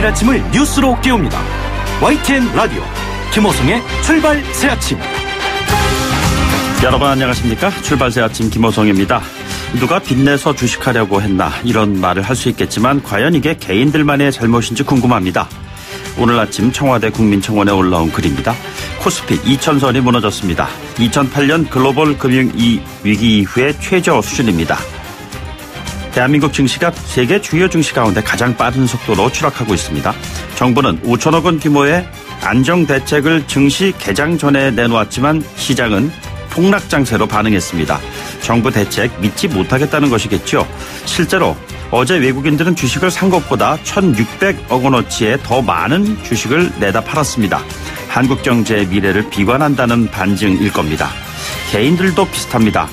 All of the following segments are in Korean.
아침을 뉴스로 깨웁니다. YTN 라디오 김호성의 출발 새 아침. 여러분 안녕하십니까? 출발 새 아침 김호성입니다. 누가 빚내서 주식하려고 했나 이런 말을 할 수 있겠지만 과연 이게 개인들만의 잘못인지 궁금합니다. 오늘 아침 청와대 국민청원에 올라온 글입니다. 코스피 2000선이 무너졌습니다. 2008년 글로벌 금융 위기 이후의 최저 수준입니다. 대한민국 증시가 세계 주요 증시 가운데 가장 빠른 속도로 추락하고 있습니다. 정부는 5천억 원 규모의 안정대책을 증시 개장 전에 내놓았지만 시장은 폭락장세로 반응했습니다. 정부 대책 믿지 못하겠다는 것이겠죠. 실제로 어제 외국인들은 주식을 산 것보다 1,600억 원어치의 더 많은 주식을 내다 팔았습니다. 한국 경제의 미래를 비관한다는 반증일 겁니다. 개인들도 비슷합니다.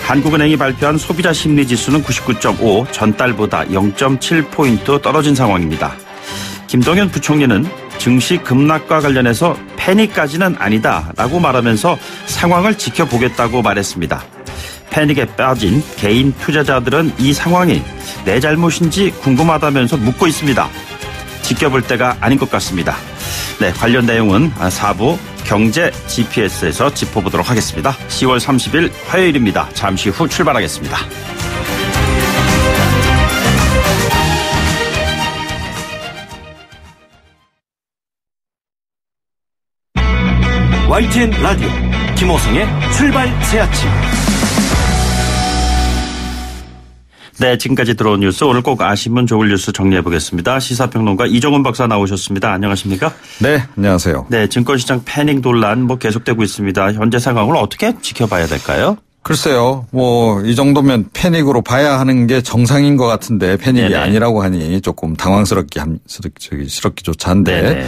한국은행이 발표한 소비자 심리지수는 99.5, 전달보다 0.7포인트 떨어진 상황입니다. 김동연 부총리는 증시 급락과 관련해서 패닉까지는 아니다라고 말하면서 상황을 지켜보겠다고 말했습니다. 패닉에 빠진 개인 투자자들은 이 상황이 내 잘못인지 궁금하다면서 묻고 있습니다. 지켜볼 때가 아닌 것 같습니다. 네, 관련 내용은 4부 경제 GPS에서 짚어보도록 하겠습니다. 10월 30일 화요일입니다. 잠시 후 출발하겠습니다. YTN 라디오 김호성의 출발 새 아침. 네, 지금까지 들어온 뉴스 오늘 꼭 아시면 좋을 뉴스 정리해보겠습니다. 시사평론가 이종훈 박사 나오셨습니다. 안녕하십니까? 네, 안녕하세요. 네, 증권시장 패닉 논란 계속되고 있습니다. 현재 상황을 어떻게 지켜봐야 될까요? 글쎄요, 이 정도면 패닉으로 봐야 하는 게 정상인 것 같은데 패닉이 네네. 아니라고 하니 조금 당황스럽기조차 한데. 네네.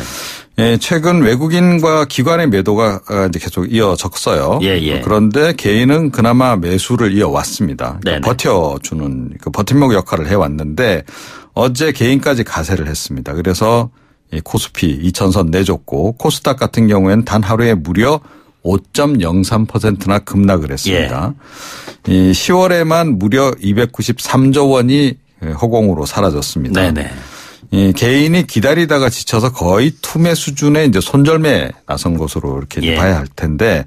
예, 최근 외국인과 기관의 매도가 이제 계속 이어졌어요. 예. 그런데 개인은 그나마 매수를 이어왔습니다. 그러니까 버텨주는 그 버팀목 역할을 해왔는데 어제 개인까지 가세를 했습니다. 그래서 코스피 2000선 내줬고 코스닥 같은 경우에는 단 하루에 무려 5.03%나 급락을 했습니다. 예. 이 10월에만 무려 293조 원이 허공으로 사라졌습니다. 네네. 이 개인이 기다리다가 지쳐서 거의 투매 수준의 이제 손절매에 나선 것으로 이렇게 봐야 할 텐데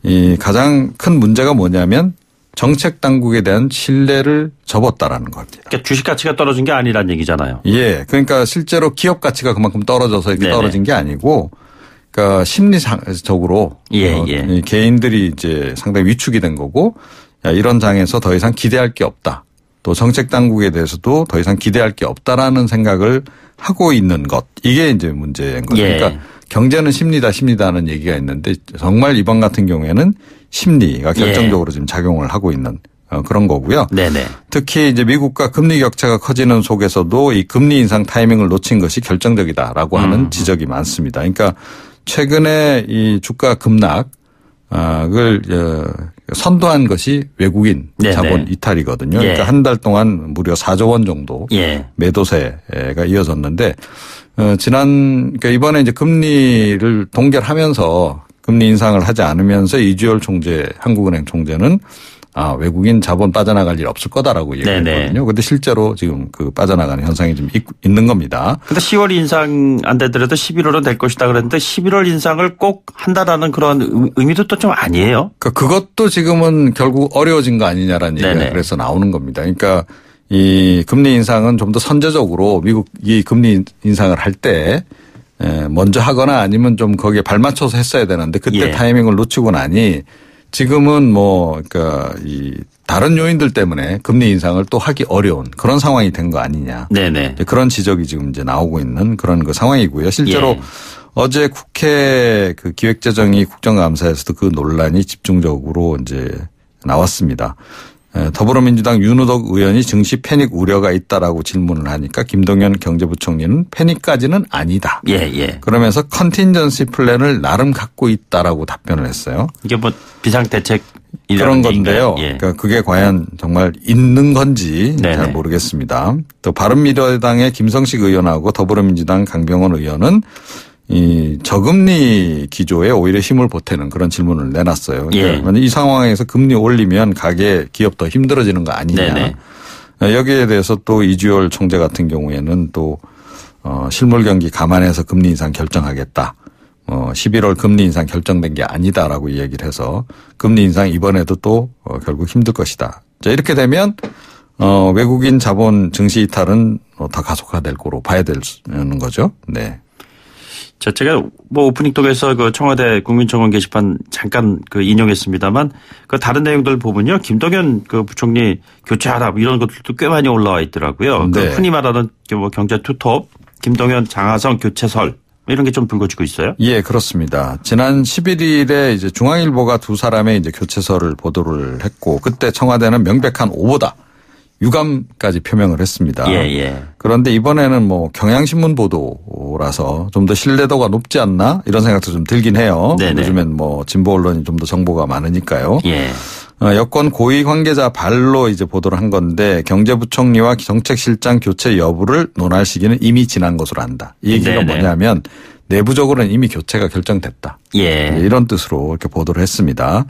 이 가장 큰 문제가 뭐냐면 정책 당국에 대한 신뢰를 접었다라는 겁니다. 그러니까 주식 가치가 떨어진 게 아니란 얘기잖아요. 예. 그러니까 실제로 기업 가치가 그만큼 떨어져서 이렇게 네네. 떨어진 게 아니고 그러니까 심리적으로 개인들이 이제 상당히 위축이 된 거고 이런 장에서 더 이상 기대할 게 없다. 또 정책 당국에 대해서도 더 이상 기대할 게 없다라는 생각을 하고 있는 것. 이게 이제 문제인 거죠. 그러니까 경제는 심리다는 얘기가 있는데 정말 이번 같은 경우에는 심리가 결정적으로 지금 작용을 하고 있는 그런 거고요. 네네. 특히 이제 미국과 금리 격차가 커지는 속에서도 이 금리 인상 타이밍을 놓친 것이 결정적이다라고 하는 지적이 많습니다. 그러니까 최근에 이 주가 급락을 선도한 것이 외국인 자본 이탈이거든요. 그러니까 한 달 동안 무려 4조 원 정도 매도세가 이어졌는데 그러니까 이번에 이제 금리를 동결하면서 금리 인상을 하지 않으면서 이주열 총재, 한국은행 총재는 외국인 자본 빠져나갈 일 없을 거다라고 얘기했거든요. 그런데 실제로 지금 그 빠져나가는 현상이 좀 있는 겁니다. 그런데 10월 인상 안 되더라도 11월은 될 것이다 그랬는데 11월 인상을 꼭 한다라는 그런 의미도 또 좀 아니에요? 그러니까 그것도 지금은 결국 어려워진 거 아니냐라는 얘기가 그래서 나오는 겁니다. 그러니까 이 금리 인상은 좀 더 선제적으로 미국이 금리 인상을 할 때 먼저 하거나 아니면 좀 거기에 발맞춰서 했어야 되는데 그때 타이밍을 놓치고 나니 지금은 그러니까 이 다른 요인들 때문에 금리 인상을 또 하기 어려운 그런 상황이 된 거 아니냐. 네네. 그런 지적이 지금 이제 나오고 있는 그런 그 상황이고요. 실제로 어제 국회 그 기획재정위 국정감사에서도 그 논란이 집중적으로 이제 나왔습니다. 더불어민주당 윤우덕 의원이 증시 패닉 우려가 있다라고 질문을 하니까 김동연 경제부총리는 패닉까지는 아니다. 그러면서 컨틴전시 플랜을 나름 갖고 있다라고 답변을 했어요. 이게 비상대책 그런 건데요. 그러니까 그게 과연 정말 있는 건지 잘 모르겠습니다. 또 바른미래당의 김성식 의원하고 더불어민주당 강병원 의원은 이 저금리 기조에 오히려 힘을 보태는 그런 질문을 내놨어요. 그러니까 이 상황에서 금리 올리면 가계 기업 더 힘들어지는 거 아니냐. 여기에 대해서 또 이주열 총재 같은 경우에는 또 실물 경기 감안해서 금리 인상 결정하겠다. 11월 금리 인상 결정된 게 아니다라고 얘기를 해서 금리 인상 이번에도 또 결국 힘들 것이다. 자, 이렇게 되면 외국인 자본 증시 이탈은 더 가속화될 거로 봐야 되는 거죠. 네. 제가 오프닝 톡에서 그 청와대 국민청원 게시판 잠깐 인용했습니다만 그 다른 내용들 보면요. 김동연 그 부총리 교체하라 이런 것들도 꽤 많이 올라와 있더라고요. 네. 그 흔히 말하는 경제 투톱 김동연 장하성 교체설 이런 게 좀 불거지고 있어요. 예, 그렇습니다. 지난 11일에 이제 중앙일보가 두 사람의 이제 교체설을 보도를 했고 그때 청와대는 명백한 오보다. 유감까지 표명을 했습니다. 예. 그런데 이번에는 경향신문 보도라서 좀 더 신뢰도가 높지 않나 이런 생각도 좀 들긴 해요. 네네. 요즘엔 진보 언론이 좀 더 정보가 많으니까요. 예. 여권 고위 관계자 발로 이제 보도를 한 건데 경제부총리와 정책실장 교체 여부를 논할 시기는 이미 지난 것으로 안다. 이 얘기가 네네. 뭐냐면 내부적으로는 이미 교체가 결정됐다. 예. 이런 뜻으로 이렇게 보도를 했습니다.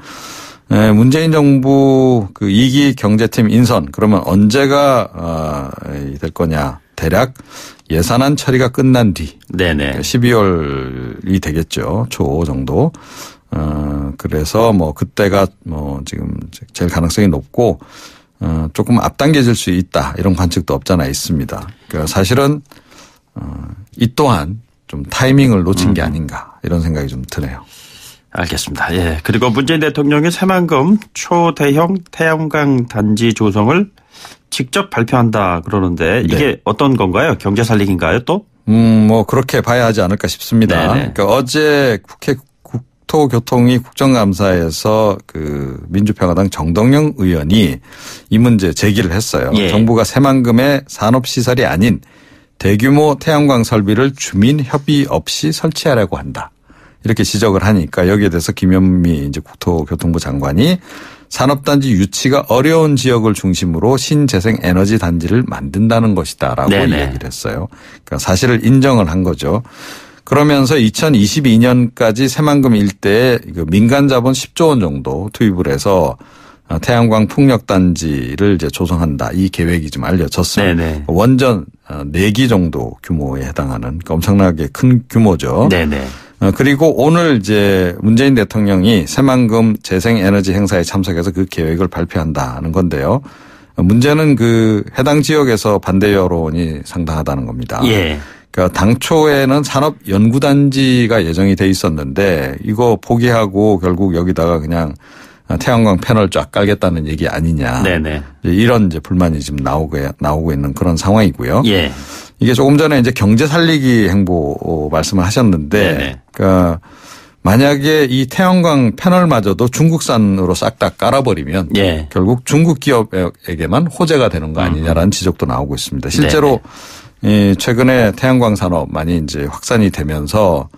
문재인 정부 그 2기 경제팀 인선 그러면 언제가 될 거냐. 대략 예산안 처리가 끝난 뒤. 네네. 12월이 되겠죠. 초 정도. 그래서 그때가 지금 제일 가능성이 높고 조금 앞당겨질 수 있다. 이런 관측도 없잖아 있습니다. 그러니까 사실은 이 또한 좀 타이밍을 놓친 게 아닌가 이런 생각이 좀 드네요. 알겠습니다. 예. 그리고 문재인 대통령이 새만금 초대형 태양광 단지 조성을 직접 발표한다 그러는데 이게 네. 어떤 건가요? 경제 살리기인가요 또? 그렇게 봐야 하지 않을까 싶습니다. 네네. 그러니까 어제 국회 국토교통위 국정감사에서 그 민주평화당 정동영 의원이 이 문제 제기를 했어요. 예. 정부가 새만금의 산업시설이 아닌 대규모 태양광 설비를 주민 협의 없이 설치하려고 한다. 이렇게 지적을 하니까 여기에 대해서 김현미 이제 국토교통부 장관이 산업단지 유치가 어려운 지역을 중심으로 신재생 에너지 단지를 만든다는 것이다라고 네네. 얘기를 했어요. 그러니까 사실을 인정을 한 거죠. 그러면서 2022년까지 새만금 일대에 민간 자본 10조 원 정도 투입을 해서 태양광 풍력단지를 이제 조성한다. 이 계획이 좀 알려졌어요. 네네. 원전 4기 정도 규모에 해당하는 그러니까 엄청나게 큰 규모죠. 네네. 그리고 오늘 이제 문재인 대통령이 새만금 재생에너지 행사에 참석해서 그 계획을 발표한다는 건데요. 문제는 그 해당 지역에서 반대 여론이 상당하다는 겁니다. 예. 그러니까 당초에는 산업연구단지가 예정이 돼 있었는데 이거 포기하고 결국 여기다가 그냥 태양광 패널 쫙 깔겠다는 얘기 아니냐. 네네. 이런 이제 불만이 지금 나오고 있는 그런 상황이고요. 예. 이게 조금 전에 이제 경제 살리기 행보 말씀을 하셨는데, 네네. 그러니까 만약에 이 태양광 패널마저도 중국산으로 싹 다 깔아버리면 예. 결국 중국 기업에게만 호재가 되는 거 아니냐라는 지적도 나오고 있습니다. 실제로 최근에 태양광 산업 많이 이제 확산이 되면서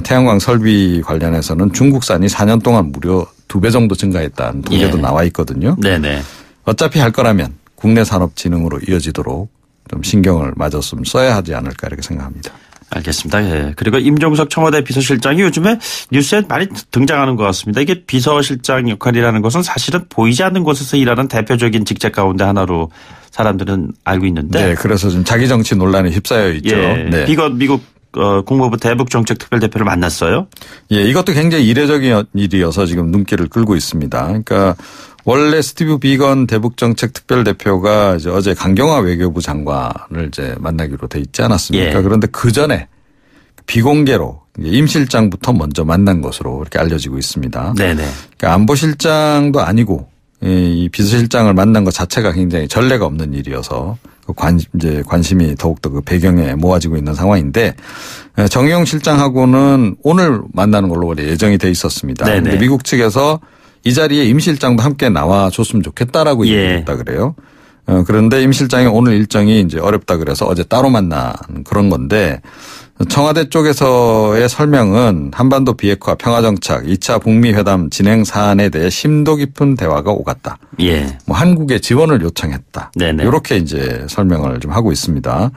태양광 설비 관련해서는 중국산이 4년 동안 무려 2배 정도 증가했다는 통계도 예. 나와 있거든요. 네네. 어차피 할 거라면 국내 산업 진흥으로 이어지도록 좀 신경을 마저 좀 써야 하지 않을까 이렇게 생각합니다. 알겠습니다. 예. 그리고 임종석 청와대 비서실장이 요즘에 뉴스에 많이 등장하는 것 같습니다. 이게 비서실장 역할이라는 것은 사실은 보이지 않는 곳에서 일하는 대표적인 직책 가운데 하나로 사람들은 알고 있는데. 네, 그래서 좀 자기 정치 논란에 휩싸여 있죠. 예. 네. 미국 국무부 대북정책특별대표를 만났어요. 예, 이것도 굉장히 이례적인 일이어서 지금 눈길을 끌고 있습니다. 그러니까 원래 스티브 비건 대북정책특별대표가 이제 어제 강경화 외교부 장관을 이제 만나기로 돼 있지 않았습니까? 예. 그런데 그 전에 비공개로 임 실장부터 먼저 만난 것으로 이렇게 알려지고 있습니다. 네네. 그러니까 안보실장도 아니고 이 비서실장을 만난 것 자체가 굉장히 전례가 없는 일이어서 이제 관심이 더욱더 그 배경에 모아지고 있는 상황인데 정의용 실장하고는 오늘 만나는 걸로 원래 예정이 돼 있었습니다. 그런데 미국 측에서 이 자리에 임 실장도 함께 나와줬으면 좋겠다라고 예. 얘기했다 그래요. 그런데 임 실장이 오늘 일정이 이제 어렵다 그래서 어제 따로 만난 그런 건데 청와대 쪽에서의 설명은 한반도 비핵화 평화정착 2차 북미 회담 진행 사안에 대해 심도 깊은 대화가 오갔다. 예. 뭐 한국의 지원을 요청했다. 네네. 이렇게 이제 설명을 좀 하고 있습니다.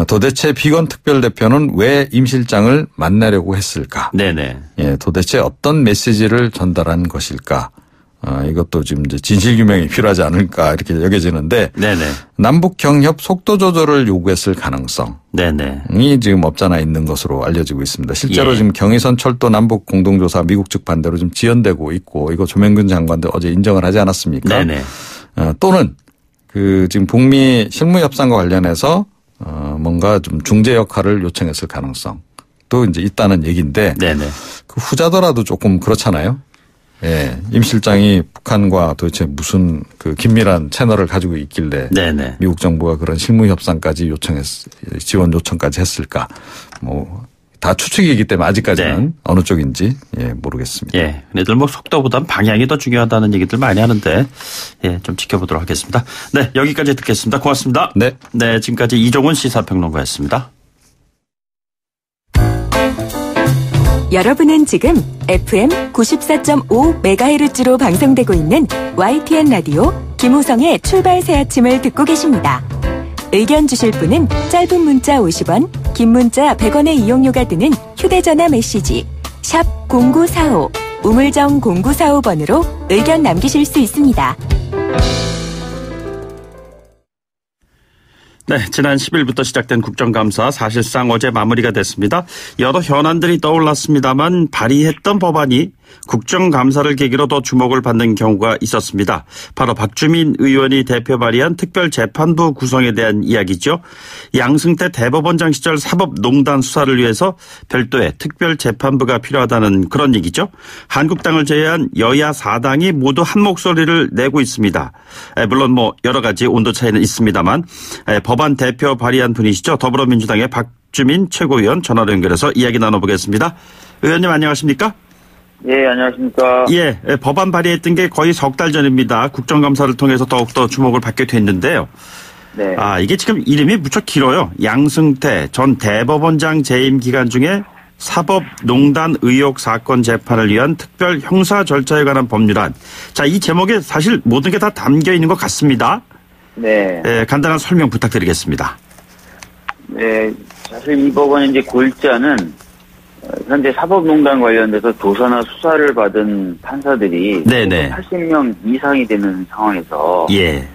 도대체 비건 특별대표는 왜 임 실장을 만나려고 했을까? 네네. 예, 도대체 어떤 메시지를 전달한 것일까? 이것도 지금 이제 진실규명이 필요하지 않을까 이렇게 여겨지는데 네네. 남북 경협 속도 조절을 요구했을 가능성이 네네. 지금 없잖아 있는 것으로 알려지고 있습니다. 실제로 예. 지금 경의선 철도 남북 공동조사 미국 측 반대로 지금 지연되고 있고 이거 조명근 장관도 어제 인정을 하지 않았습니까? 네네. 또는 지금 북미 실무 협상과 관련해서 뭔가 좀 중재 역할을 요청했을 가능성도 이제 있다는 얘기인데 네네. 그 후자더라도 조금 그렇잖아요. 예. 임 실장이 북한과 도대체 무슨 그 긴밀한 채널을 가지고 있길래 네네. 미국 정부가 그런 실무 협상까지 지원 요청까지 했을까? 다 추측이기 때문에 아직까지는 네. 어느 쪽인지 모르겠습니다. 예. 얘들 속도보단 방향이 더 중요하다는 얘기들 많이 하는데 좀 지켜보도록 하겠습니다. 네. 여기까지 듣겠습니다. 고맙습니다. 네. 네. 지금까지 이종훈 시사평론가였습니다. 여러분은 지금 FM 94.5MHz로 방송되고 있는 YTN 라디오 김호성의 출발 새 아침을 듣고 계십니다. 의견 주실 분은 짧은 문자 50원, 긴 문자 100원의 이용료가 드는 휴대전화 메시지 샵 0945 우물정 0945번으로 의견 남기실 수 있습니다. 네, 지난 10일부터 시작된 국정감사 사실상 어제 마무리가 됐습니다. 여러 현안들이 떠올랐습니다만 발의했던 법안이 국정감사를 계기로 더 주목을 받는 경우가 있었습니다. 바로 박주민 의원이 대표 발의한 특별재판부 구성에 대한 이야기죠. 양승태 대법원장 시절 사법농단 수사를 위해서 별도의 특별재판부가 필요하다는 그런 얘기죠. 한국당을 제외한 여야 4당이 모두 한 목소리를 내고 있습니다. 물론 여러 가지 온도 차이는 있습니다만 법안 대표 발의한 분이시죠. 더불어민주당의 박주민 최고위원 전화로 연결해서 이야기 나눠보겠습니다. 의원님 안녕하십니까? 예, 안녕하십니까? 예, 법안 발의했던 게 거의 석 달 전입니다. 국정감사를 통해서 더욱더 주목을 받게 됐는데요. 네. 이게 지금 이름이 무척 길어요. 양승태 전 대법원장 재임 기간 중에 사법농단 의혹 사건 재판을 위한 특별 형사 절차에 관한 법률안. 자, 이 제목에 사실 모든 게 다 담겨 있는 것 같습니다. 네. 간단한 설명 부탁드리겠습니다. 네, 사실 이 법안의 이제 골자는 현재 사법농단 관련돼서 조사나 수사를 받은 판사들이 네네. 80명 이상이 되는 상황에서 예.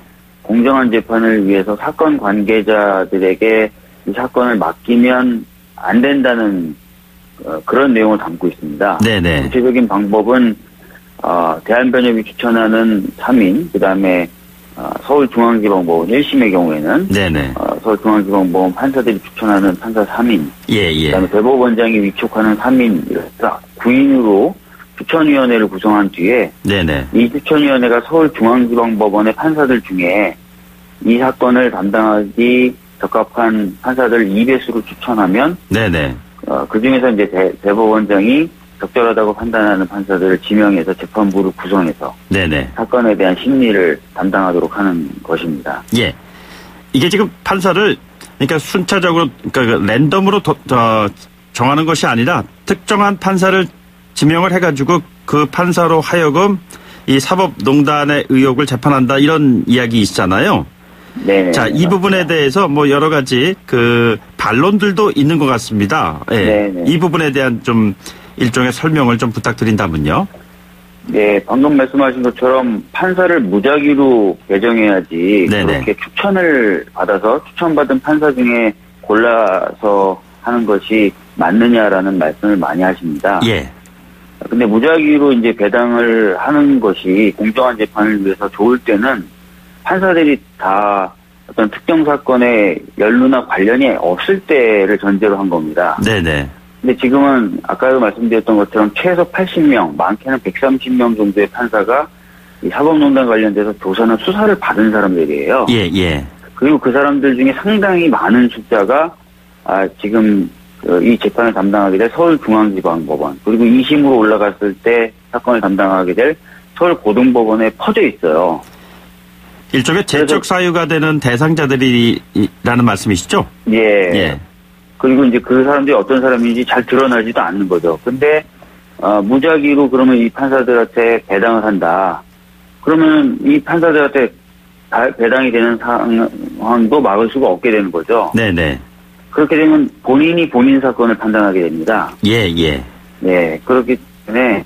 공정한 재판을 위해서 사건 관계자들에게 이 사건을 맡기면 안 된다는 그런 내용을 담고 있습니다. 네네. 구체적인 방법은 대한변협이 추천하는 3인, 그다음에 서울중앙지방법원 1심의 경우에는 네네. 서울중앙지방법원 판사들이 추천하는 판사 3인, 예. 그다음에 대법원장이 위촉하는 3인, 이렇게 9인으로 추천위원회를 구성한 뒤에 네네. 이 추천위원회가 서울중앙지방법원의 판사들 중에 이 사건을 담당하기 적합한 판사들 2배수로 추천하면 네네. 그 중에서 이제 대법원장이 적절하다고 판단하는 판사들을 지명해서 재판부를 구성해서 네네. 사건에 대한 심리를 담당하도록 하는 것입니다. 예. 이게 지금 판사를 그러니까 순차적으로 그러니까 랜덤으로 정하는 것이 아니라 특정한 판사를 지명을 해가지고 그 판사로 하여금 이 사법농단의 의혹을 재판한다 이런 이야기 있잖아요. 네. 자, 이 부분에 대해서 여러 가지 그 반론들도 있는 것 같습니다. 예. 네네. 이 부분에 대한 좀 일종의 설명을 좀 부탁드린다면요. 네, 방금 말씀하신 것처럼 판사를 무작위로 배정해야지 네네. 그렇게 추천을 받아서 추천받은 판사 중에 골라서 하는 것이 맞느냐라는 말씀을 많이 하십니다. 예. 근데 무작위로 이제 배당을 하는 것이 공정한 재판을 위해서 좋을 때는 판사들이 다 어떤 특정 사건에 연루나 관련이 없을 때를 전제로 한 겁니다. 네네. 근데 지금은 아까도 말씀드렸던 것처럼 최소 80명, 많게는 130명 정도의 판사가 이 사법농단 관련돼서 조사나 수사를 받은 사람들이에요. 예. 그리고 그 사람들 중에 상당히 많은 숫자가 지금 이 재판을 담당하게 될 서울중앙지방법원, 그리고 2심으로 올라갔을 때 사건을 담당하게 될 서울고등법원에 퍼져 있어요. 일종의 제적 사유가 되는 대상자들이라는 말씀이시죠? 예. 그리고 이제 그 사람들이 어떤 사람인지 잘 드러나지도 않는 거죠. 근데 무작위로 그러면 이 판사들한테 배당을 한다. 그러면 이 판사들한테 배당이 되는 상황도 막을 수가 없게 되는 거죠. 네네. 그렇게 되면 본인이 본인 사건을 판단하게 됩니다. 예. 네, 그렇기 때문에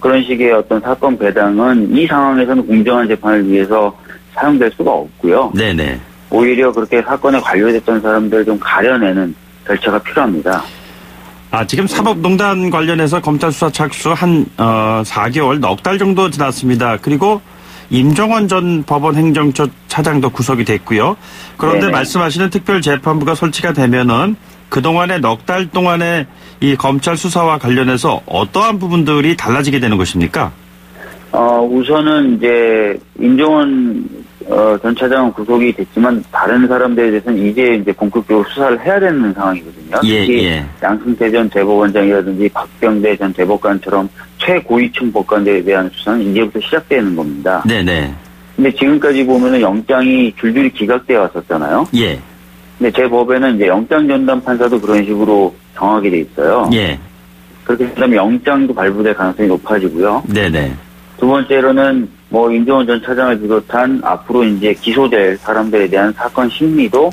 그런 식의 어떤 사건 배당은 이 상황에서는 공정한 재판을 위해서 사용될 수가 없고요. 네네. 오히려 그렇게 사건에 관여됐던 사람들 좀 가려내는 절차가 필요합니다. 지금 사법농단 관련해서 검찰 수사 착수 한 4개월, 넉 달 정도 지났습니다. 그리고 임종원 전 법원 행정처 차장도 구속이 됐고요. 그런데 네네. 말씀하시는 특별재판부가 설치가 되면은 그동안의 넉 달 동안의 이 검찰 수사와 관련해서 어떠한 부분들이 달라지게 되는 것입니까? 우선은 이제 임종원 전 차장은 구속이 됐지만 다른 사람들에 대해서는 이제 본격적으로 수사를 해야 되는 상황이거든요. 특히 양승태 전 대법원장이라든지 박병대 전 대법관처럼 최고위층 법관들에 대한 수사는 이제부터 시작되는 겁니다. 네네. 근데 지금까지 보면은 영장이 줄줄이 기각되어 왔었잖아요. 예. 근데 제 법에는 이제 영장 전담 판사도 그런 식으로 정하게 돼 있어요. 예. 그렇게 되면 영장도 발부될 가능성이 높아지고요. 네네. 두 번째로는 임종원 전 차장을 비롯한 앞으로 이제 기소될 사람들에 대한 사건 심리도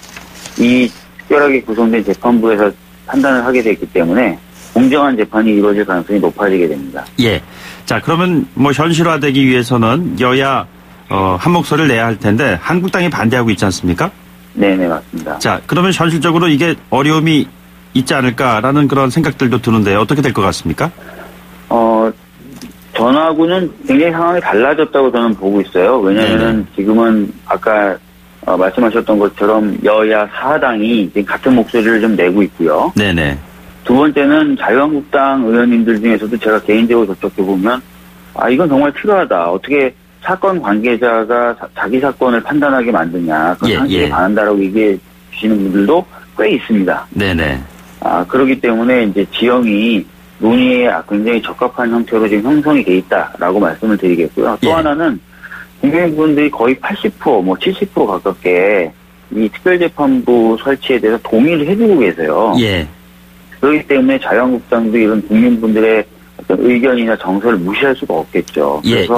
이 특별하게 구성된 재판부에서 판단을 하게 됐기 때문에 공정한 재판이 이루어질 가능성이 높아지게 됩니다. 예. 자, 그러면 현실화되기 위해서는 여야 한 목소리를 내야 할 텐데 한국당이 반대하고 있지 않습니까? 네네, 맞습니다. 자, 그러면 현실적으로 이게 어려움이 있지 않을까라는 그런 생각들도 드는데 어떻게 될 것 같습니까? 전하고는 굉장히 상황이 달라졌다고 저는 보고 있어요. 왜냐하면 지금은 아까 말씀하셨던 것처럼 여야 4당이 지금 같은 목소리를 좀 내고 있고요. 네네. 두 번째는 자유한국당 의원님들 중에서도 제가 개인적으로 접촉해보면 이건 정말 필요하다. 어떻게 사건 관계자가 자기 사건을 판단하게 만드냐. 그건 상식에 반한다라고 얘기해 주시는 분들도 꽤 있습니다. 네네. 그렇기 때문에 이제 지형이 논의에 굉장히 적합한 형태로 지금 형성이 돼 있다라고 말씀을 드리겠고요. 또 하나는 국민분들이 거의 80%, 70% 가깝게 이 특별재판부 설치에 대해서 동의를 해주고 계세요. 예. 그렇기 때문에 자유한국당도 이런 국민분들의 어떤 의견이나 정서를 무시할 수가 없겠죠. 그래서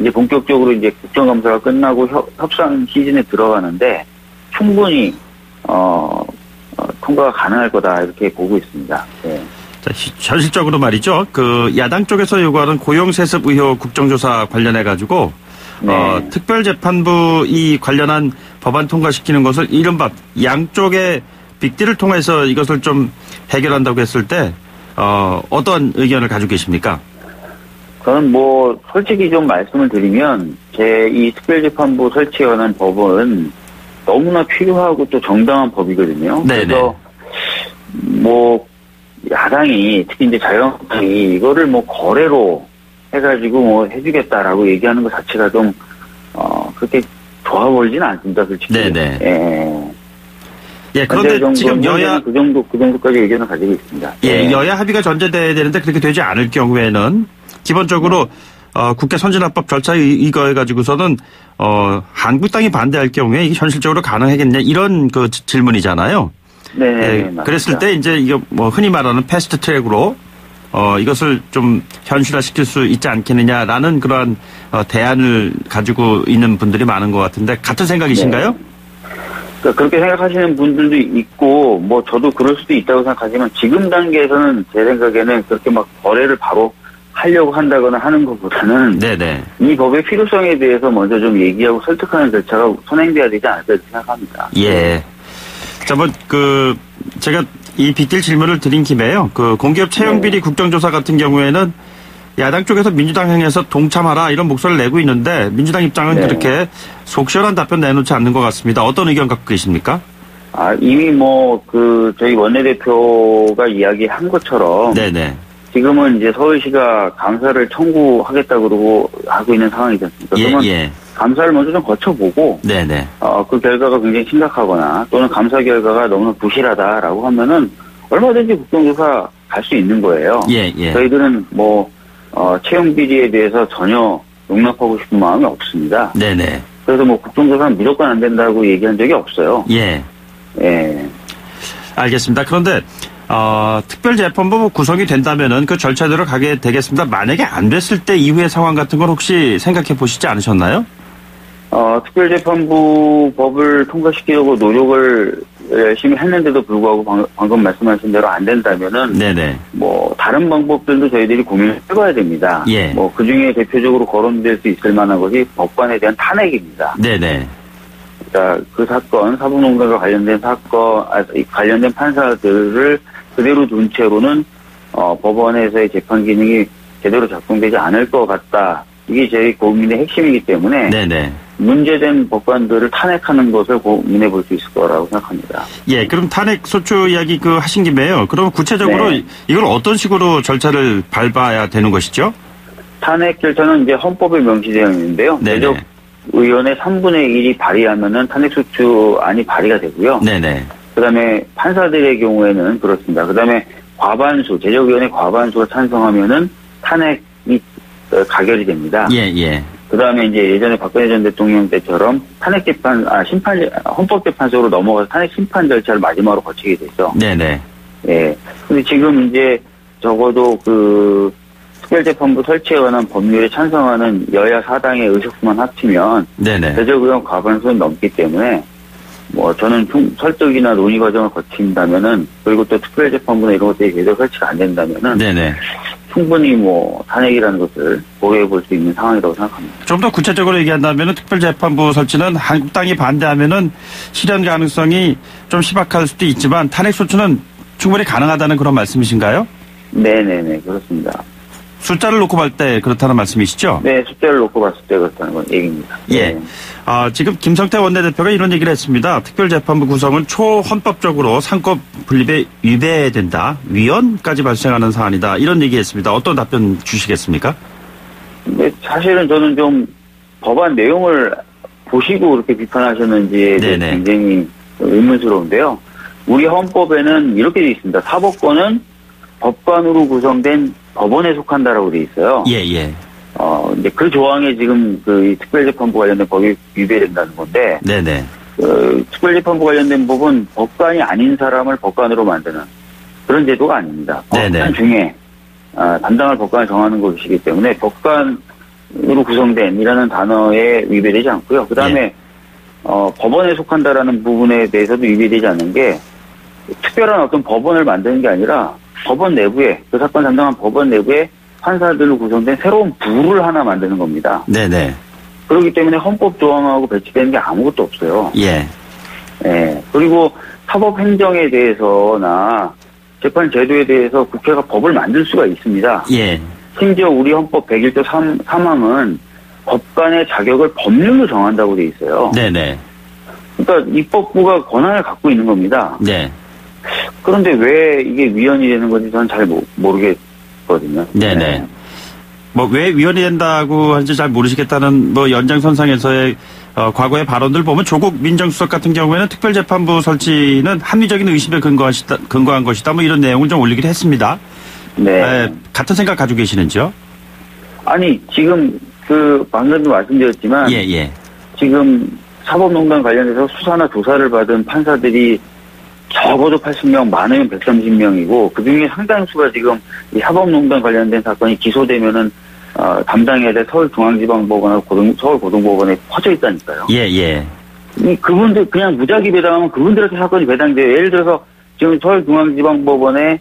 이제 본격적으로 이제 국정감사가 끝나고 협상 시즌에 들어가는데 충분히 통과가 가능할 거다 이렇게 보고 있습니다. 네. 자, 현실적으로 말이죠. 그 야당 쪽에서 요구하는 고용세습 의혹 국정조사 관련해 가지고 특별재판부 이 관련한 법안 통과시키는 것을 이른바 양쪽의 빅딜을 통해서 이것을 좀 해결한다고 했을 때 어떤 의견을 가지고 계십니까? 저는 솔직히 좀 말씀을 드리면 제 이 특별재판부 설치에 관한 법은 너무나 필요하고 또 정당한 법이거든요. 네네. 그래서 야당이 특히 이제 자유한국당이 이거를 거래로 해가지고 해주겠다라고 얘기하는 것 자체가 좀 그렇게 좋아 보이지는 않습니다, 솔직히. 네네. 예, 그런데 지금 여야 그 정도까지 의견을 가지고 있습니다. 예, 여야 합의가 전제돼야 되는데 그렇게 되지 않을 경우에는 기본적으로 국회 선진화법 절차에 의거해가지고서는 한국당이 반대할 경우에 이게 현실적으로 가능하겠냐 이런 그 질문이잖아요. 네. 그랬을 때 이제 이거 흔히 말하는 패스트 트랙으로 이것을 좀 현실화시킬 수 있지 않겠느냐라는 그러한 대안을 가지고 있는 분들이 많은 것 같은데 같은 생각이신가요? 네. 그렇게 생각하시는 분들도 있고 저도 그럴 수도 있다고 생각하지만 지금 단계에서는 제 생각에는 그렇게 거래를 바로 하려고 한다거나 하는 것보다는 네네. 이 법의 필요성에 대해서 먼저 좀 얘기하고 설득하는 절차가 선행돼야 되지 않을까 생각합니다. 예. 자, 제가 이 빅딜 질문을 드린 김에요. 공기업 채용비리 국정조사 같은 경우에는 야당 쪽에서 민주당 향해서 동참하라 이런 목소리를 내고 있는데 민주당 입장은 그렇게 속 시원한 답변 내놓지 않는 것 같습니다. 어떤 의견 갖고 계십니까? 이미 저희 원내대표가 이야기한 것처럼. 네네. 지금은 이제 서울시가 감사를 청구하겠다고 그러고 하고 있는 상황이지 않습니까? 그러면 감사를 먼저 좀 거쳐보고. 네네. 그 결과가 굉장히 심각하거나 또는 감사 결과가 너무나 부실하다라고 하면은 얼마든지 국정조사 갈 수 있는 거예요. 저희들은 채용 비리에 대해서 전혀 용납하고 싶은 마음이 없습니다. 네네. 그래서 국정조사는 무조건 안 된다고 얘기한 적이 없어요. 예. 알겠습니다. 그런데 특별재판부 구성이 된다면은 그 절차대로 가게 되겠습니다. 만약에 안 됐을 때 이후의 상황 같은 건 혹시 생각해 보시지 않으셨나요? 특별재판부 법을 통과시키려고 노력을 열심히 했는데도 불구하고 방금 말씀하신 대로 안 된다면은 네네. 뭐 다른 방법들도 저희들이 고민을 해봐야 됩니다. 예. 뭐 그중에 대표적으로 거론될 수 있을 만한 것이 법관에 대한 탄핵입니다. 네네. 그러니까 그 사건, 사법농단과 관련된 사건, 관련된 판사들을 그대로 둔 채로는 법원에서의 재판 기능이 제대로 작동되지 않을 것 같다. 이게 저희 고민의 핵심이기 때문에 네네. 문제된 법관들을 탄핵하는 것을 고민해 볼 수 있을 거라고 생각합니다. 예, 그럼 탄핵 소추 이야기 하신 김에요. 그럼 구체적으로 네. 이걸 어떤 식으로 절차를 밟아야 되는 것이죠? 탄핵 절차는 이제 헌법에 명시되어 있는데요. 네네. 대적 의원의 3분의 1이 발의하면은 탄핵 소추안이 발의가 되고요. 네네. 그다음에 판사들의 경우에는 그렇습니다. 그다음에 과반수, 제적위원회 과반수가 찬성하면은 탄핵이 가결이 됩니다. 예, 예. 그다음에 이제 예전에 박근혜 전 대통령 때처럼 헌법재판소로 넘어가서 탄핵 심판 절차를 마지막으로 거치게 되죠. 네네. 예. 근데 지금 이제 적어도 특별재판부 설치에 관한 법률에 찬성하는 여야 사당의 의석수만 합치면 네네. 대적의원 과반수는 넘기 때문에 뭐 저는 설득이나 논의 과정을 거친다면은 그리고 또 특별재판부나 이런 것들이 제대로 설치가 안 된다면은 네네. 충분히 뭐 탄핵이라는 것을 고려해 볼 수 있는 상황이라고 생각합니다. 좀 더 구체적으로 얘기한다면은 특별재판부 설치는 한국당이 반대하면은 실현 가능성이 좀 희박할 수도 있지만 탄핵 소추는 충분히 가능하다는 그런 말씀이신가요? 네네네 그렇습니다. 숫자를 놓고 볼 때 그렇다는 말씀이시죠? 네, 숫자를 놓고 봤을 때 그렇다는 건 얘기입니다. 예. 네. 지금 김성태 원내대표가 이런 얘기를 했습니다. 특별재판부 구성은 초헌법적으로 상권 분립에 위배된다. 위헌까지 발생하는 사안이다. 이런 얘기했습니다. 어떤 답변 주시겠습니까? 네, 사실은 저는 좀 법안 내용을 보시고 그렇게 비판하셨는지에 대해 네네. 굉장히 의문스러운데요. 우리 헌법에는 이렇게 되어 있습니다. 사법권은 법관으로 구성된 법원에 속한다라고 되어 있어요. 예, 예. 이제 그 조항에 지금 이 특별재판부 관련된 법이 위배된다는 건데, 네네. 특별재판부 관련된 법은 법관이 아닌 사람을 법관으로 만드는 그런 제도가 아닙니다. 네네. 법관 중에 담당할 법관을 정하는 것이기 때문에 법관으로 구성된이라는 단어에 위배되지 않고요. 그 다음에 예. 법원에 속한다라는 부분에 대해서도 위배되지 않는 게 특별한 어떤 법원을 만드는 게 아니라 법원 내부에 그 사건 담당한 법원 내부에 판사들로 구성된 새로운 부를 하나 만드는 겁니다. 네네. 그렇기 때문에 헌법 조항하고 배치되는 게 아무것도 없어요. 예. 예. 그리고 사법행정에 대해서나 재판 제도에 대해서 국회가 법을 만들 수가 있습니다. 예. 심지어 우리 헌법 101조 3항은 법관의 자격을 법률로 정한다고 돼 있어요. 네네. 그러니까 입법부가 권한을 갖고 있는 겁니다. 네. 그런데 왜 이게 위헌이 되는 건지 저는 잘 모르겠거든요. 네네. 네. 왜 위헌이 된다고 하는지 잘 모르시겠다는 연장선상에서의 과거의 발언들 보면 조국 민정수석 같은 경우에는 특별재판부 설치는 합리적인 의심에 근거한 것이다. 이런 내용을 좀 올리기도 했습니다. 네. 같은 생각 가지고 계시는지요? 아니, 지금 방금도 말씀드렸지만. 예. 지금 사법농단 관련해서 수사나 조사를 받은 판사들이 적어도 80명, 많으면 130명이고, 그 중에 상당수가 지금 이 사법농단 관련된 사건이 기소되면은, 담당해야 될 서울중앙지방법원하고 서울고등법원에 퍼져 있다니까요. 예. 그분들, 그냥 무작위 배당하면 그분들한테 사건이 배당돼요. 예를 들어서 지금 서울중앙지방법원에서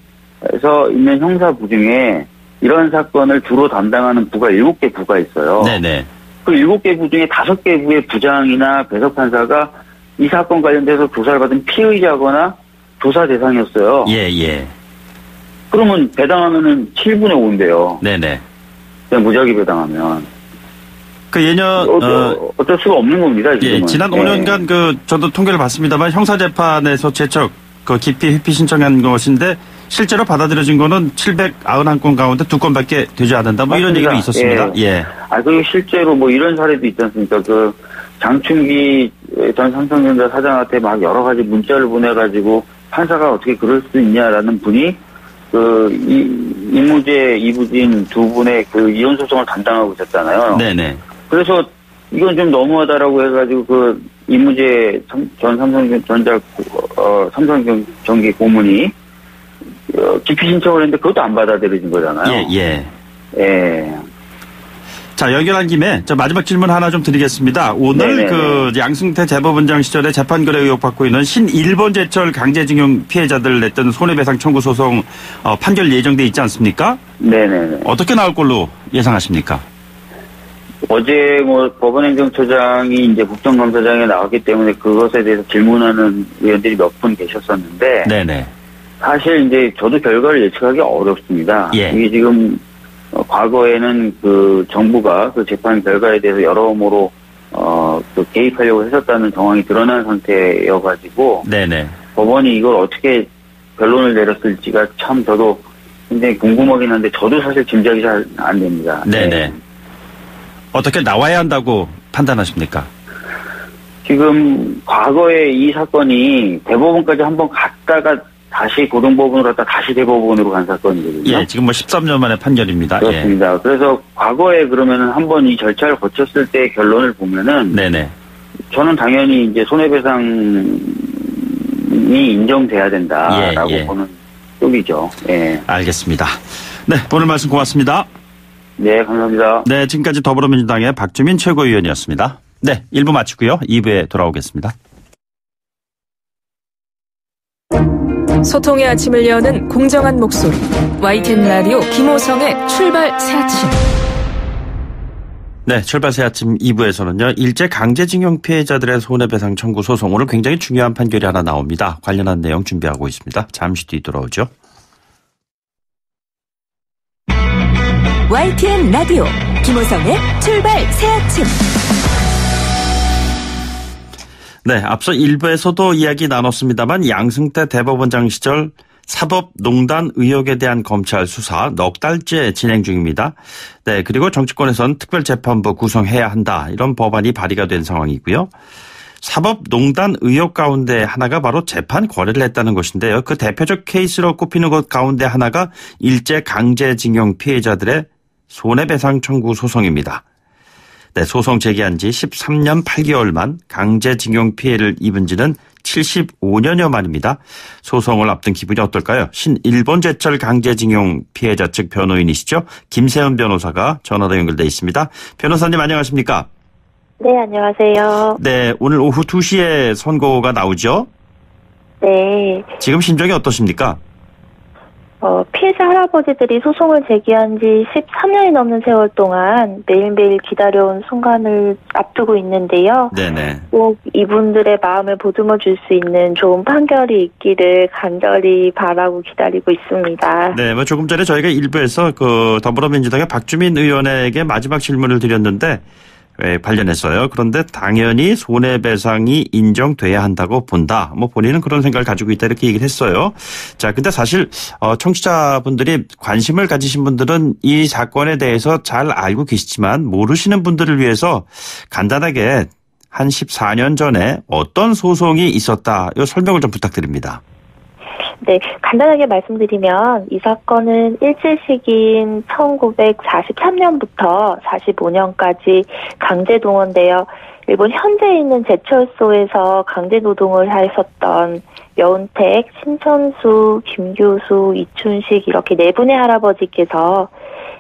있는 형사부 중에 이런 사건을 주로 담당하는 부가 7개 부가 있어요. 네네. 그 7개 부 중에 5개 부의 부장이나 배석판사가 이 사건 관련돼서 조사를 받은 피의자거나 조사 대상이었어요. 예. 그러면 배당하면은 7분의 5인데요. 네네. 그냥 무작위 배당하면. 어쩔 수가 없는 겁니다, 지금은. 예, 지난 5년간 저도 통계를 봤습니다만 형사재판에서 제척, 기피 회피 신청한 것인데 실제로 받아들여진 거는 791건 가운데 2건밖에 되지 않는다. 이런 얘기가 있었습니다. 예. 그리고 실제로 이런 사례도 있지 않습니까? 장충기 전 삼성전자 사장한테 막 여러 가지 문자를 보내가지고 판사가 어떻게 그럴 수 있냐라는 분이 이무재, 이부진 두 분의 이혼 소송을 담당하고 있었잖아요. 네네. 그래서 이건 좀 너무하다라고 해가지고 이무재 전 삼성전자 삼성전기 고문이 기피 신청을 했는데 그것도 안 받아들여진 거잖아요. 예. 예. 자, 연결한 김에 저 마지막 질문 하나 좀 드리겠습니다. 오늘 네네네. 그 양승태 재법원장 시절에 재판거래 의혹 받고 있는 신일본제철 강제징용 피해자들 냈던 손해배상 청구 소송 판결 예정돼 있지 않습니까? 네네네. 어떻게 나올 걸로 예상하십니까? 어제 법원행정처장이 이제 국정감사장에 나왔기 때문에 그것에 대해서 질문하는 의원들이 몇 분 계셨었는데. 네네. 사실 이제 저도 결과를 예측하기 어렵습니다. 예. 이게 지금 과거에는 그 정부가 그 재판 결과에 대해서 여러모로 또 개입하려고 했었다는 정황이 드러난 상태여가지고 네네. 법원이 이걸 어떻게 결론을 내렸을지가 참 저도 굉장히 궁금하긴 한데 저도 사실 짐작이 잘 안 됩니다. 네네. 네. 어떻게 나와야 한다고 판단하십니까? 지금 과거에 이 사건이 대법원까지 한번 갔다가 다시 고등법원으로 갔다 다시 대법원으로 간 사건이거든요. 예, 지금 13년 만에 판결입니다. 그렇습니다. 그래서 과거에 그러면은 한번 이 절차를 거쳤을 때 결론을 보면은 네네. 저는 당연히 이제 손해배상이 인정돼야 된다라고 보는 쪽이죠. 예. 알겠습니다. 네, 오늘 말씀 고맙습니다. 네, 감사합니다. 네, 지금까지 더불어민주당의 박주민 최고위원이었습니다. 네, 1부 마치고요. 2부에 돌아오겠습니다. 소통의 아침을 여는 공정한 목소리 YTN 라디오 김호성의 출발 새아침. 네, 출발 새아침 2부에서는요. 일제 강제징용 피해자들의 손해배상 청구 소송 오늘 굉장히 중요한 판결이 하나 나옵니다. 관련한 내용 준비하고 있습니다. 잠시 뒤 돌아오죠. YTN 라디오 김호성의 출발 새아침. 네, 앞서 1부에서도 이야기 나눴습니다만 양승태 대법원장 시절 사법농단 의혹에 대한 검찰 수사 넉 달째 진행 중입니다. 네, 그리고 정치권에선 특별재판부 구성해야 한다. 이런 법안이 발의가 된 상황이고요. 사법농단 의혹 가운데 하나가 바로 재판 거래를 했다는 것인데요. 그 대표적 케이스로 꼽히는 것 가운데 하나가 일제 강제징용 피해자들의 손해배상 청구 소송입니다. 네, 소송 제기한 지 13년 8개월 만 강제징용 피해를 입은 지는 75년여 만입니다. 소송을 앞둔 기분이 어떨까요? 신일본제철 강제징용 피해자 측 변호인이시죠? 김세은 변호사가 전화로 연결돼 있습니다. 변호사님 안녕하십니까? 네, 안녕하세요. 네, 오늘 오후 2시에 선고가 나오죠? 네. 지금 심정이 어떠십니까? 피해자 할아버지들이 소송을 제기한 지 13년이 넘는 세월 동안 매일매일 기다려온 순간을 앞두고 있는데요. 네네. 꼭 이분들의 마음을 보듬어 줄 수 있는 좋은 판결이 있기를 간절히 바라고 기다리고 있습니다. 네, 뭐 조금 전에 저희가 일부에서 그 더불어민주당의 박주민 의원에게 마지막 질문을 드렸는데 관련했어요. 그런데 당연히 손해배상이 인정돼야 한다고 본다. 뭐 본인은 그런 생각을 가지고 있다 이렇게 얘기를 했어요. 자, 근데 사실 청취자분들이 관심을 가지신 분들은 이 사건에 대해서 잘 알고 계시지만 모르시는 분들을 위해서 간단하게 한 14년 전에 어떤 소송이 있었다. 이 설명을 좀 부탁드립니다. 네, 간단하게 말씀드리면 이 사건은 일제 시기인 1943년부터 45년까지 강제 동원되어 일본 현재에 있는 제철소에서 강제 노동을 하셨던 여운택, 신천수, 김교수, 이춘식 이렇게 네 분의 할아버지께서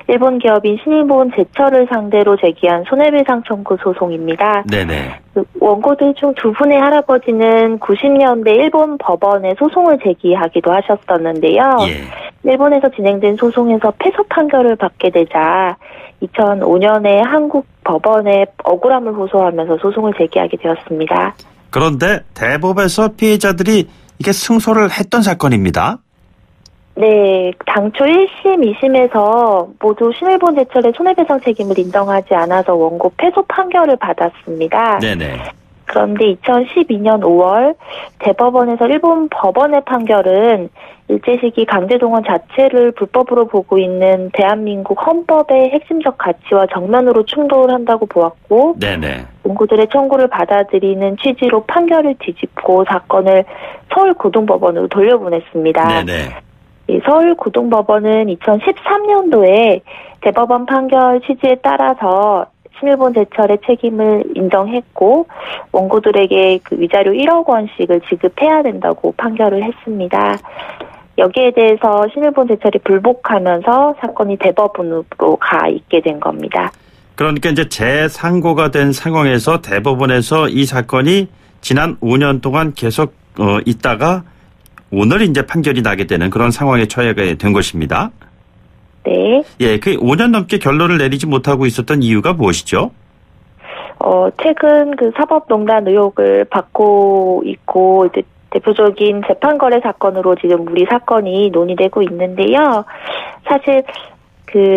일본 기업인 신일본 제철을 상대로 제기한 손해배상 청구 소송입니다. 네네. 원고들 중 두 분의 할아버지는 90년대 일본 법원에 소송을 제기하기도 하셨었는데요. 예. 일본에서 진행된 소송에서 패소 판결을 받게 되자 2005년에 한국 법원에 억울함을 호소하면서 소송을 제기하게 되었습니다. 그런데 대법에서 피해자들이 이게 승소를 했던 사건입니다. 네, 당초 1심, 2심에서 모두 신일본 제철의 손해배상 책임을 인정하지 않아서 원고 패소 판결을 받았습니다. 네네. 그런데 2012년 5월 대법원에서 일본 법원의 판결은 일제 시기 강제동원 자체를 불법으로 보고 있는 대한민국 헌법의 핵심적 가치와 정면으로 충돌한다고 보았고, 네네. 원고들의 청구를 받아들이는 취지로 판결을 뒤집고 사건을 서울고등법원으로 돌려보냈습니다. 네네. 서울고등법원은 2013년도에 대법원 판결 취지에 따라서 신일본 제철의 책임을 인정했고 원고들에게 그 위자료 1억 원씩을 지급해야 된다고 판결을 했습니다. 여기에 대해서 신일본 제철이 불복하면서 사건이 대법원으로 가 있게 된 겁니다. 그러니까 이제 재상고가 된 상황에서 대법원에서 이 사건이 지난 5년 동안 계속 있다가 오늘 이제 판결이 나게 되는 그런 상황에 처하게 된 것입니다. 네. 예, 그 5년 넘게 결론을 내리지 못하고 있었던 이유가 무엇이죠? 최근 그 사법농단 의혹을 받고 있고, 이제 대표적인 재판거래 사건으로 지금 우리 사건이 논의되고 있는데요. 사실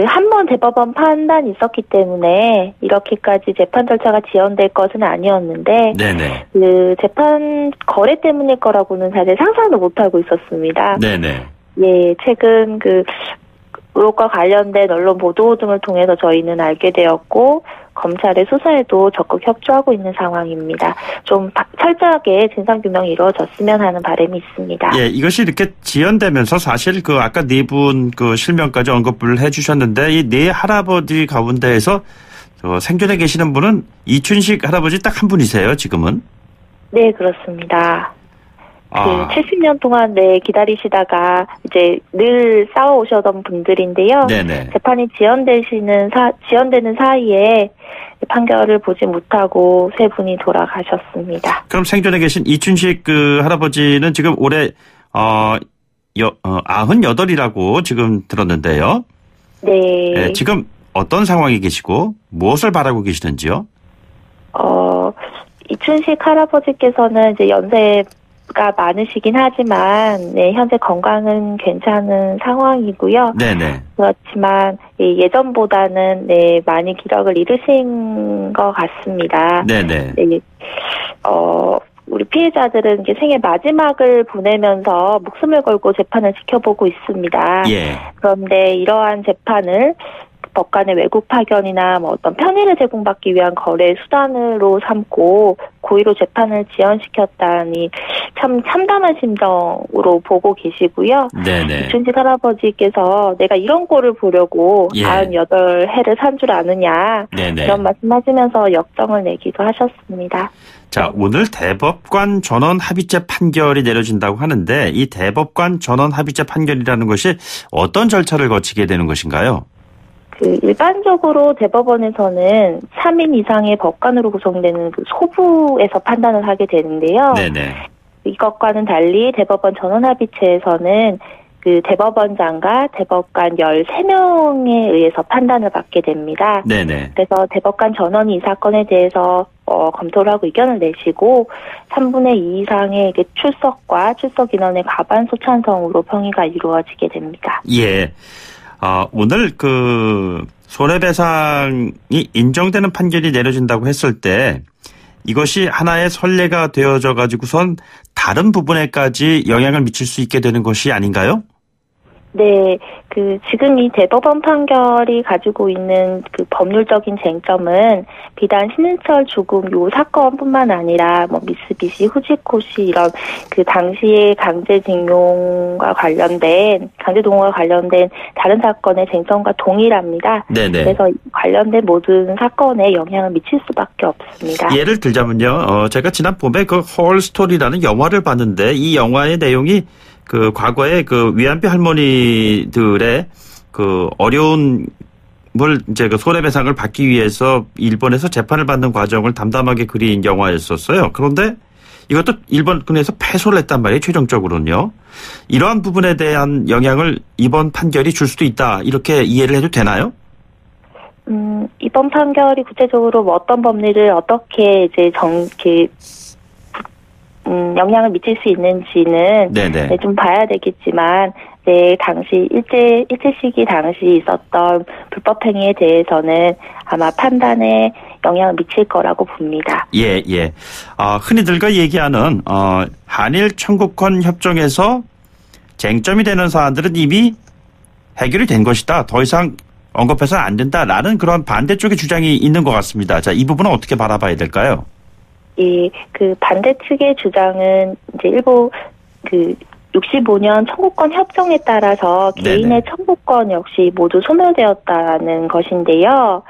한 번 대법원 판단이 있었기 때문에 이렇게까지 재판 절차가 지연될 것은 아니었는데, 네네. 그 재판 거래 때문일 거라고는 사실 상상도 못하고 있었습니다. 네네. 예, 최근 의혹과 관련된 언론 보도 등을 통해서 저희는 알게 되었고, 검찰의 수사에도 적극 협조하고 있는 상황입니다. 좀 철저하게 진상규명이 이루어졌으면 하는 바람이 있습니다. 예, 이것이 이렇게 지연되면서 사실 아까 네 분 실명까지 언급을 해주셨는데 이 네 할아버지 가운데에서 생존해 계시는 분은 이춘식 할아버지 딱 한 분이세요, 지금은? 네, 그렇습니다. 70년 동안 기다리시다가 이제 늘 싸워오셨던 분들인데요. 네네. 재판이 지연되는 사이에 판결을 보지 못하고 세 분이 돌아가셨습니다. 그럼 생존해 계신 이춘식 할아버지는 지금 올해 98이라고 지금 들었는데요. 네. 네. 지금 어떤 상황에 계시고 무엇을 바라고 계시는지요? 이춘식 할아버지께서는 이제 연세가 많으시긴 하지만 현재 건강은 괜찮은 상황이고요. 네네. 그렇지만 예전보다는 많이 기력을 잃으신 것 같습니다. 네네. 우리 피해자들은 이제 생애 마지막을 보내면서 목숨을 걸고 재판을 지켜보고 있습니다. 예. 그런데 이러한 재판을 법관의 외국 파견이나 어떤 편의를 제공받기 위한 거래 수단으로 삼고 고의로 재판을 지연시켰다니 참 참담한 심정으로 보고 계시고요. 네네. 이춘식 할아버지께서 내가 이런 꼴을 보려고 98해를 산 줄 아느냐. 네네. 이런 말씀하시면서 역정을 내기도 하셨습니다. 자, 오늘 대법관 전원 합의체 판결이 내려진다고 하는데 이 대법관 전원 합의체 판결이라는 것이 어떤 절차를 거치게 되는 것인가요? 일반적으로 대법원에서는 3인 이상의 법관으로 구성되는 소부에서 판단을 하게 되는데요. 네네. 이것과는 달리 대법원 전원합의체에서는 대법원장과 대법관 13명에 의해서 판단을 받게 됩니다. 네네. 그래서 대법관 전원이 이 사건에 대해서 검토를 하고 의견을 내시고 3분의 2 이상의 출석과 출석 인원의 과반수 찬성으로 평의가 이루어지게 됩니다. 예. 오늘 손해배상이 인정되는 판결이 내려진다고 했을 때 이것이 하나의 선례가 되어져 가지고선 다른 부분에까지 영향을 미칠 수 있게 되는 것이 아닌가요? 네, 지금 이 대법원 판결이 가지고 있는 법률적인 쟁점은 비단 신은철 죽음 요 사건뿐만 아니라 미쓰비시 후지코시 이런 당시의 강제징용과 관련된 강제동원과 관련된 다른 사건의 쟁점과 동일합니다. 네네. 그래서 관련된 모든 사건에 영향을 미칠 수밖에 없습니다. 예를 들자면요, 제가 지난 봄에 헐 스토리라는 영화를 봤는데 이 영화의 내용이 과거에 위안부 할머니들의 어려운 이제 손해배상을 받기 위해서 일본에서 재판을 받는 과정을 담담하게 그린 영화였었어요. 그런데 이것도 일본군에서 패소를 했단 말이에요, 최종적으로는요. 이러한 부분에 대한 영향을 이번 판결이 줄 수도 있다, 이렇게 이해를 해도 되나요? 이번 판결이 구체적으로 어떤 법리를 어떻게 이제 영향을 미칠 수 있는지는 좀 봐야 되겠지만, 당시 일제 시기 당시 있었던 불법 행위에 대해서는 아마 판단에 영향을 미칠 거라고 봅니다. 예. 흔히들과 얘기하는 한일 청구권 협정에서 쟁점이 되는 사안들은 이미 해결이 된 것이다. 더 이상 언급해서는 안 된다라는 그런 반대쪽의 주장이 있는 것 같습니다. 자, 이 부분은 어떻게 바라봐야 될까요? 예, 반대 측의 주장은 이제 일부 65년 청구권 협정에 따라서 개인의 청구권 역시 모두 소멸되었다는 것인데요.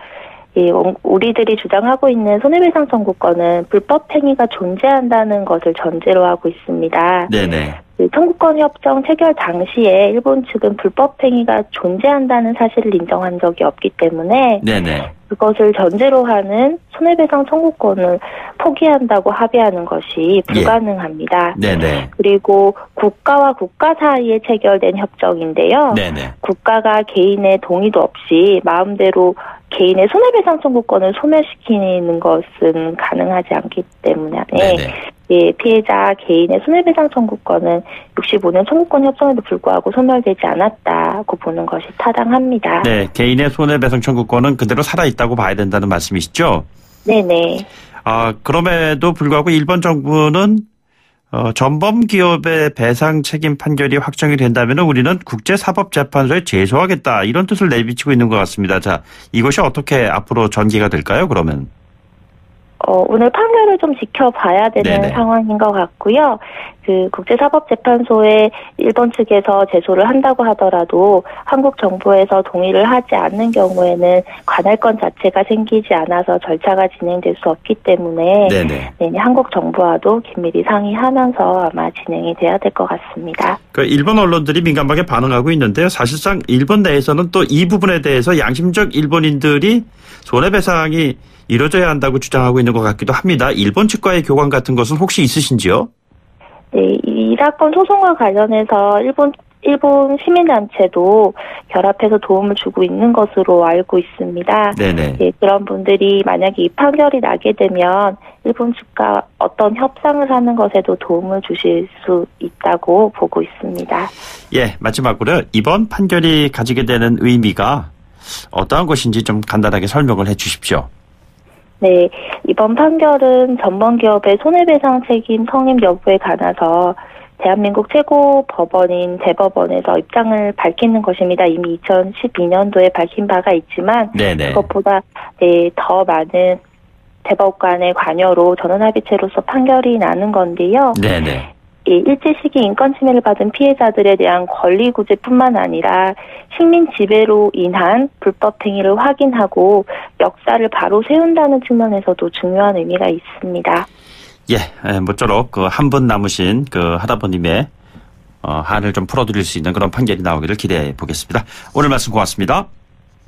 우리들이 주장하고 있는 손해배상 청구권은 불법 행위가 존재한다는 것을 전제로 하고 있습니다. 네네. 청구권 협정 체결 당시에 일본 측은 불법 행위가 존재한다는 사실을 인정한 적이 없기 때문에 네네. 그것을 전제로 하는 손해배상 청구권을 포기한다고 합의하는 것이 불가능합니다. 네네. 그리고 국가와 국가 사이에 체결된 협정인데요. 네네. 국가가 개인의 동의도 없이 마음대로 개인의 손해배상 청구권을 소멸시키는 것은 가능하지 않기 때문에 피해자 개인의 손해배상 청구권은 65년 청구권 협정에도 불구하고 소멸되지 않았다고 보는 것이 타당합니다. 네, 개인의 손해배상 청구권은 그대로 살아있다고 봐야 된다는 말씀이시죠? 네네. 그럼에도 불구하고 일본 정부는 전범 기업의 배상 책임 판결이 확정이 된다면 우리는 국제사법재판소에 제소하겠다 이런 뜻을 내비치고 있는 것 같습니다. 자, 이것이 어떻게 앞으로 전개가 될까요? 그러면? 오늘 판결을 좀 지켜봐야 되는 네네. 상황인 것 같고요. 그 국제사법재판소에 일본 측에서 제소를 한다고 하더라도 한국 정부에서 동의를 하지 않는 경우에는 관할권 자체가 생기지 않아서 절차가 진행될 수 없기 때문에 한국 정부와도 긴밀히 상의하면서 아마 진행이 돼야 될 것 같습니다. 일본 언론들이 민감하게 반응하고 있는데요. 사실상 일본 내에서는 또 이 부분에 대해서 양심적 일본인들이 손해배상이 이루어져야 한다고 주장하고 있는 것 같기도 합니다. 일본 측과의 교감 같은 것은 혹시 있으신지요? 네, 이 사건 소송과 관련해서 일본 시민단체도 결합해서 도움을 주고 있는 것으로 알고 있습니다. 네네. 그런 분들이 만약에 이 판결이 나게 되면 일본 측과 어떤 협상을 하는 것에도 도움을 주실 수 있다고 보고 있습니다. 마지막으로 이번 판결이 가지게 되는 의미가 어떠한 것인지 좀 간단하게 설명을 해 주십시오. 네, 이번 판결은 전범 기업의 손해배상 책임 성립 여부에 관해서 대한민국 최고 법원인 대법원에서 입장을 밝히는 것입니다. 이미 2012년도에 밝힌 바가 있지만 그것보다 더 많은 대법관의 관여로 전원합의체로서 판결이 나는 건데요. 일제 시기 인권 침해를 받은 피해자들에 대한 권리 구제뿐만 아니라 식민 지배로 인한 불법 행위를 확인하고 역사를 바로 세운다는 측면에서도 중요한 의미가 있습니다. 모쪼록 한 분 남으신 할아버님의 한을 좀 풀어드릴 수 있는 그런 판결이 나오기를 기대해 보겠습니다. 오늘 말씀 고맙습니다.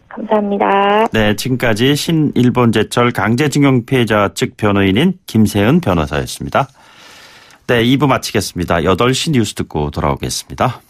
감사합니다. 네, 지금까지 신일본제철 강제징용 피해자 측 변호인인 김세은 변호사였습니다. 네, 2부 마치겠습니다. 8시 뉴스 듣고 돌아오겠습니다.